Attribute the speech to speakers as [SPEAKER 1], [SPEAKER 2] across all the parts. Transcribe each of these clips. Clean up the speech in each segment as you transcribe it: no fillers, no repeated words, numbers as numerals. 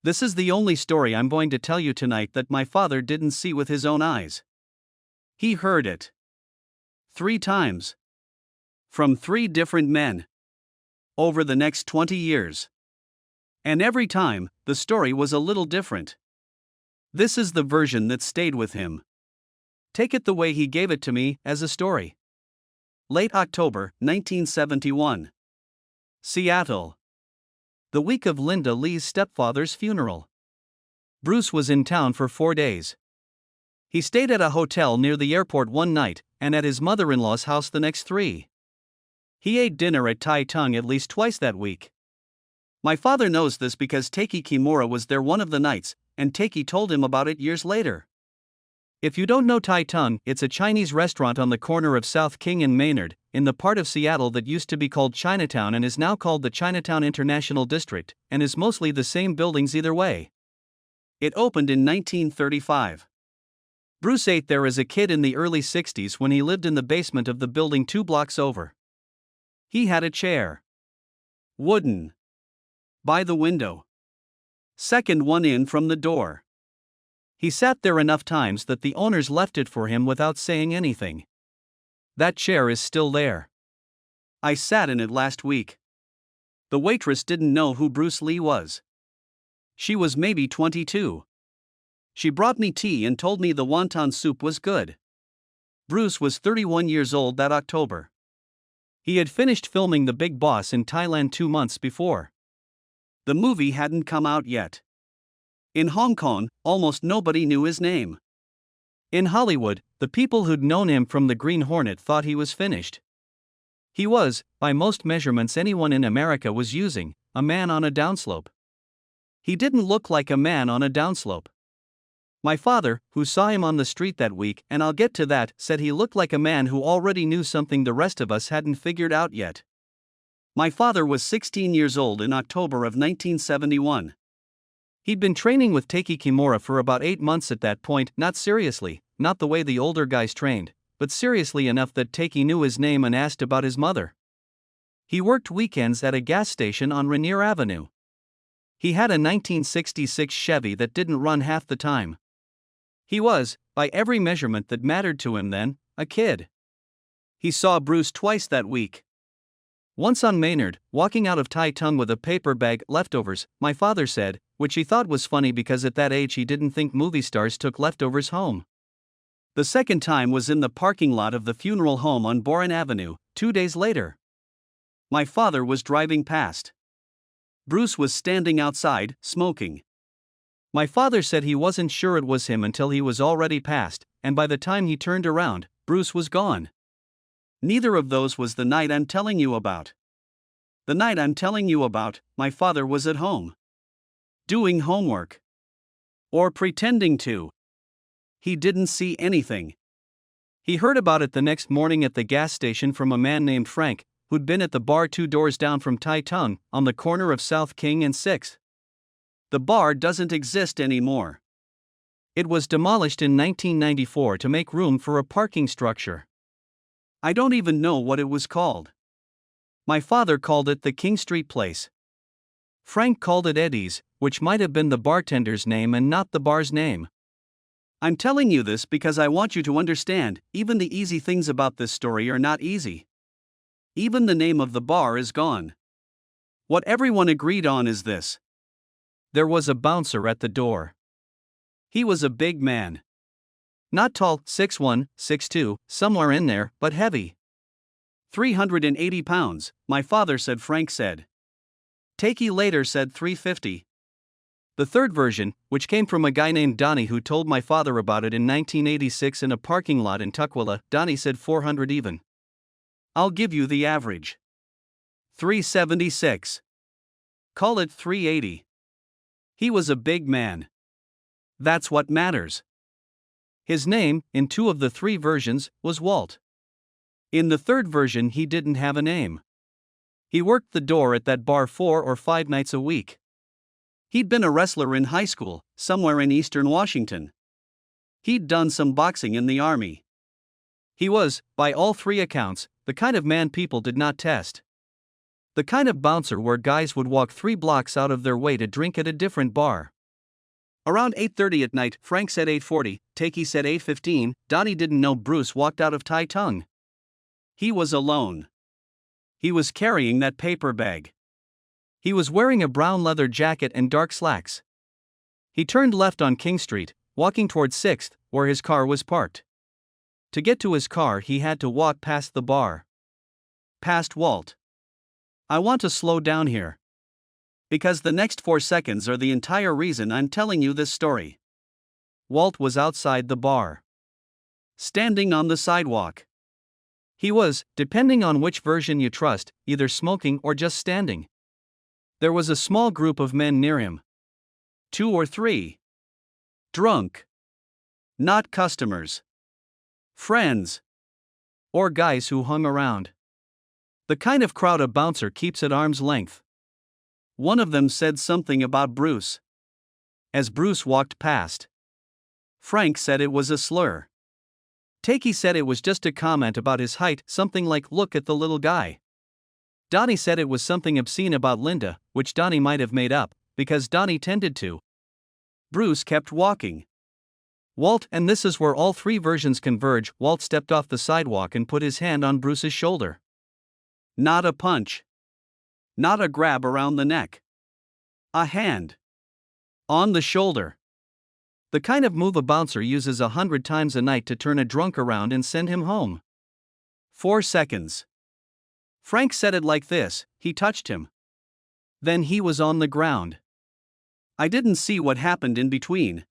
[SPEAKER 1] This is the only story I'm going to tell you tonight that my father didn't see with his own eyes. He heard it 3 times. From 3 different men. Over the next 20 years. And every time, the story was a little different. This is the version that stayed with him. Take it the way he gave it to me, as a story. Late October, 1971. Seattle. The week of Linda Lee's stepfather's funeral. Bruce was in town for 4 days. He stayed at a hotel near the airport one night, and at his mother-in-law's house the next 3. He ate dinner at Tai Tung at least twice that week. My father knows this because Taiki Kimura was there one of the nights, and Taiki told him about it years later. If you don't know Tai Tung, it's a Chinese restaurant on the corner of South King and Maynard, in the part of Seattle that used to be called Chinatown and is now called the Chinatown International District, and is mostly the same buildings either way. It opened in 1935. Bruce ate there as a kid in the early 60s when he lived in the basement of the building 2 blocks over. He had a chair. Wooden. By the window. Second one in from the door. He sat there enough times that the owners left it for him without saying anything. That chair is still there. I sat in it last week. The waitress didn't know who Bruce Lee was. She was maybe 22. She brought me tea and told me the wonton soup was good. Bruce was 31 years old that October. He had finished filming The Big Boss in Thailand 2 months before. The movie hadn't come out yet. In Hong Kong, almost nobody knew his name. In Hollywood, the people who'd known him from The Green Hornet thought he was finished. He was, by most measurements anyone in America was using, a man on a downslope. He didn't look like a man on a downslope. My father, who saw him on the street that week, and I'll get to that, said he looked like a man who already knew something the rest of us hadn't figured out yet. My father was 16 years old in October of 1971. He'd been training with Taiki Kimura for about 8 months at that point, not seriously, not the way the older guys trained, but seriously enough that Taiki knew his name and asked about his mother. He worked weekends at a gas station on Rainier Avenue. He had a 1966 Chevy that didn't run half the time. He was, by every measurement that mattered to him then, a kid. He saw Bruce twice that week. Once on Maynard, walking out of Tai Tung with a paper bag, leftovers, my father said, which he thought was funny because at that age he didn't think movie stars took leftovers home. The second time was in the parking lot of the funeral home on Boren Avenue, 2 days later. My father was driving past. Bruce was standing outside, smoking. My father said he wasn't sure it was him until he was already past, and by the time he turned around, Bruce was gone. Neither of those was the night I'm telling you about. The night I'm telling you about, my father was at home. Doing homework. Or pretending to. He didn't see anything. He heard about it the next morning at the gas station from a man named Frank, who'd been at the bar 2 doors down from Tai Tung, on the corner of South King and 6th. The bar doesn't exist anymore. It was demolished in 1994 to make room for a parking structure. I don't even know what it was called. My father called it the King Street Place. Frank called it Eddie's, which might have been the bartender's name and not the bar's name. I'm telling you this because I want you to understand, even the easy things about this story are not easy. Even the name of the bar is gone. What everyone agreed on is this. There was a bouncer at the door. He was a big man. Not tall, 6'1", 6'2", somewhere in there, but heavy. 380 pounds, my father said. Frank said. Taiki later said 350. The third version, which came from a guy named Donnie who told my father about it in 1986 in a parking lot in Tukwila, Donnie said 400 even. I'll give you the average. 376. Call it 380. He was a big man. That's what matters. His name, in 2 of the 3 versions, was Walt. In the third version he didn't have a name. He worked the door at that bar 4 or 5 nights a week. He'd been a wrestler in high school, somewhere in eastern Washington. He'd done some boxing in the army. He was, by all 3 accounts, the kind of man people did not test. The kind of bouncer where guys would walk 3 blocks out of their way to drink at a different bar. Around 8:30 at night, Frank said 8:40, Takey said 8:15, Donnie didn't know Bruce walked out of Tai Tung. He was alone. He was carrying that paper bag. He was wearing a brown leather jacket and dark slacks. He turned left on King Street, walking toward 6th, where his car was parked. To get to his car, he had to walk past the bar. Past Walt. I want to slow down here, because the next 4 seconds are the entire reason I'm telling you this story. Walt was outside the bar, standing on the sidewalk. He was, depending on which version you trust, either smoking or just standing. There was a small group of men near him. 2 or 3. Drunk. Not customers. Friends. Or guys who hung around. The kind of crowd a bouncer keeps at arm's length. One of them said something about Bruce. As Bruce walked past, Frank said it was a slur. Takey said it was just a comment about his height, something like, "Look at the little guy." Donnie said it was something obscene about Linda, which Donnie might have made up, because Donnie tended to. Bruce kept walking. Walt, and this is where all 3 versions converge, Walt stepped off the sidewalk and put his hand on Bruce's shoulder. Not a punch. Not a grab around the neck. A hand. On the shoulder. The kind of move a bouncer uses 100 times a night to turn a drunk around and send him home. 4 seconds. Frank said it like this, he touched him. Then he was on the ground. I didn't see what happened in between.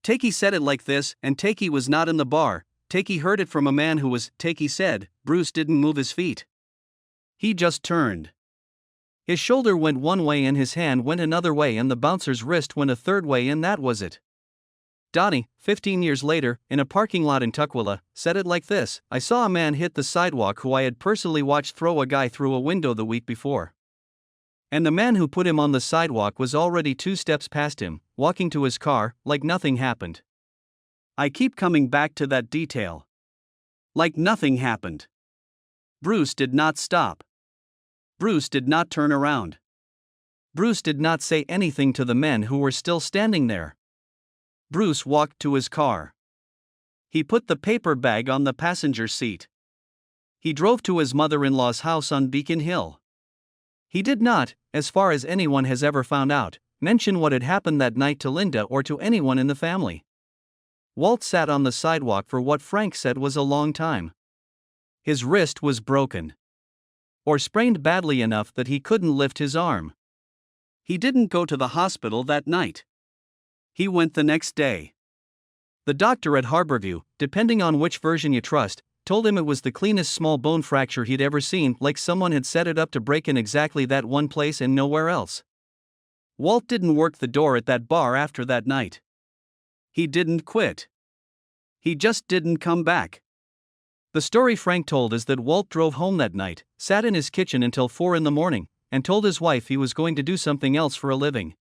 [SPEAKER 1] Takey said it like this, and Takey was not in the bar. Takey heard it from a man who was, Takey said, Bruce didn't move his feet. He just turned. His shoulder went one way and his hand went another way and the bouncer's wrist went a third way, and that was it. Donnie, 15 years later, in a parking lot in Tukwila, said it like this, I saw a man hit the sidewalk who I had personally watched throw a guy through a window the week before. And the man who put him on the sidewalk was already 2 steps past him, walking to his car, like nothing happened. I keep coming back to that detail. Like nothing happened. Bruce did not stop. Bruce did not turn around. Bruce did not say anything to the men who were still standing there. Bruce walked to his car. He put the paper bag on the passenger seat. He drove to his mother-in-law's house on Beacon Hill. He did not, as far as anyone has ever found out, mention what had happened that night to Linda or to anyone in the family. Walt sat on the sidewalk for what Frank said was a long time. His wrist was broken. Or sprained badly enough that he couldn't lift his arm. He didn't go to the hospital that night. He went the next day. The doctor at Harborview, depending on which version you trust, told him it was the cleanest small bone fracture he'd ever seen, like someone had set it up to break in exactly that one place and nowhere else. Walt didn't work the door at that bar after that night. He didn't quit. He just didn't come back. The story Frank told is that Walt drove home that night, sat in his kitchen until 4 in the morning, and told his wife he was going to do something else for a living.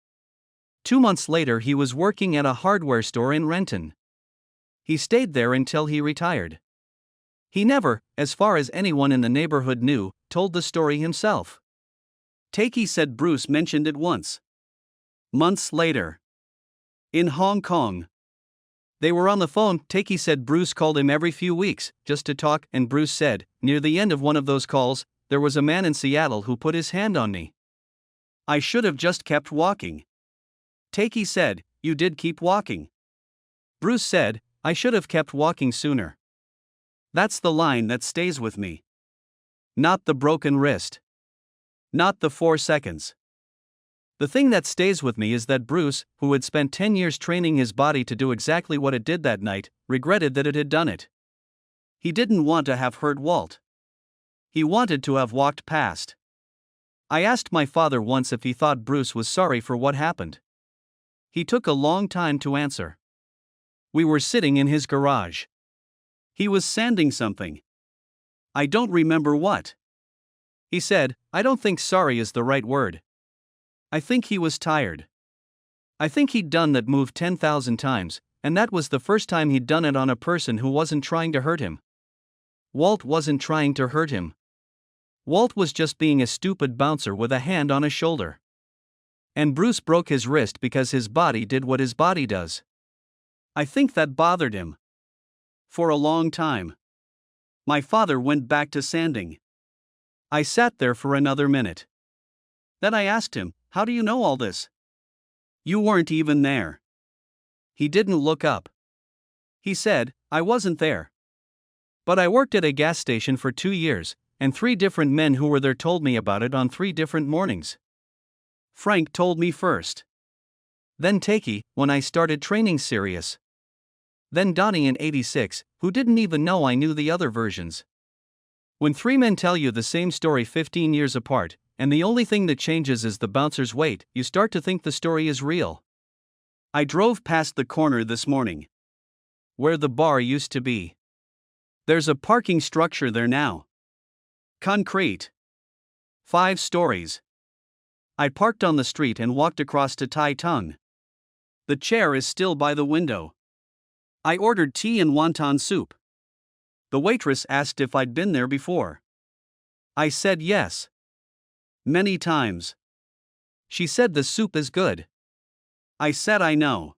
[SPEAKER 1] 2 months later he was working at a hardware store in Renton. He stayed there until he retired. He never, as far as anyone in the neighborhood knew, told the story himself. Takey said Bruce mentioned it once. Months later. In Hong Kong. They were on the phone. Takey said Bruce called him every few weeks, just to talk, and Bruce said, near the end of one of those calls, there was a man in Seattle who put his hand on me. I should have just kept walking. Takey said, you did keep walking. Bruce said, I should have kept walking sooner. That's the line that stays with me. Not the broken wrist. Not the 4 seconds. The thing that stays with me is that Bruce, who had spent 10 years training his body to do exactly what it did that night, regretted that it had done it. He didn't want to have hurt Walt. He wanted to have walked past. I asked my father once if he thought Bruce was sorry for what happened. He took a long time to answer. We were sitting in his garage. He was sanding something. I don't remember what. He said, I don't think sorry is the right word. I think he was tired. I think he'd done that move 10,000 times, and that was the first time he'd done it on a person who wasn't trying to hurt him. Walt wasn't trying to hurt him. Walt was just being a stupid bouncer with a hand on his shoulder. And Bruce broke his wrist because his body did what his body does. I think that bothered him. For a long time. My father went back to sanding. I sat there for another minute. Then I asked him, "How do you know all this? You weren't even there." He didn't look up. He said, "I wasn't there. But I worked at a gas station for 2 years, and 3 different men who were there told me about it on 3 different mornings. Frank told me first. Then Takey, when I started training Sirius. Then Donnie in '86, who didn't even know I knew the other versions. When 3 men tell you the same story 15 years apart, and the only thing that changes is the bouncer's weight, you start to think the story is real." I drove past the corner this morning. Where the bar used to be. There's a parking structure there now. Concrete. 5 stories. I parked on the street and walked across to Tai Tung. The chair is still by the window. I ordered tea and wonton soup. The waitress asked if I'd been there before. I said yes. Many times. She said the soup is good. I said I know.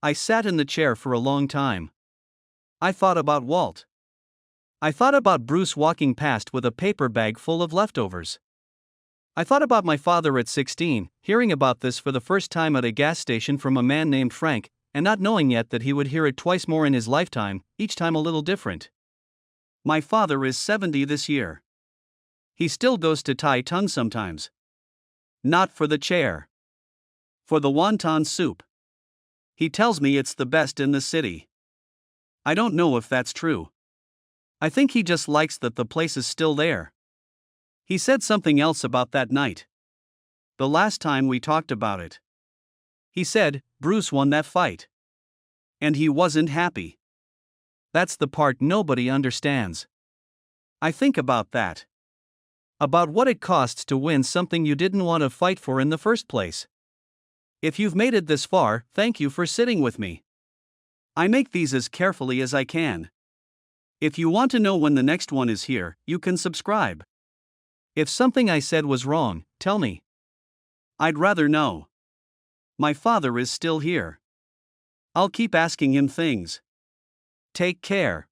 [SPEAKER 1] I sat in the chair for a long time. I thought about Walt. I thought about Bruce walking past with a paper bag full of leftovers. I thought about my father at 16, hearing about this for the first time at a gas station from a man named Frank, and not knowing yet that he would hear it twice more in his lifetime, each time a little different. My father is 70 this year. He still goes to Tai Tung sometimes. Not for the chair. For the wonton soup. He tells me it's the best in the city. I don't know if that's true. I think he just likes that the place is still there. He said something else about that night. The last time we talked about it. He said, Bruce won that fight. And he wasn't happy. That's the part nobody understands. I think about that. About what it costs to win something you didn't want to fight for in the first place. If you've made it this far, thank you for sitting with me. I make these as carefully as I can. If you want to know when the next one is here, you can subscribe. If something I said was wrong, tell me. I'd rather know. My father is still here. I'll keep asking him things. Take care.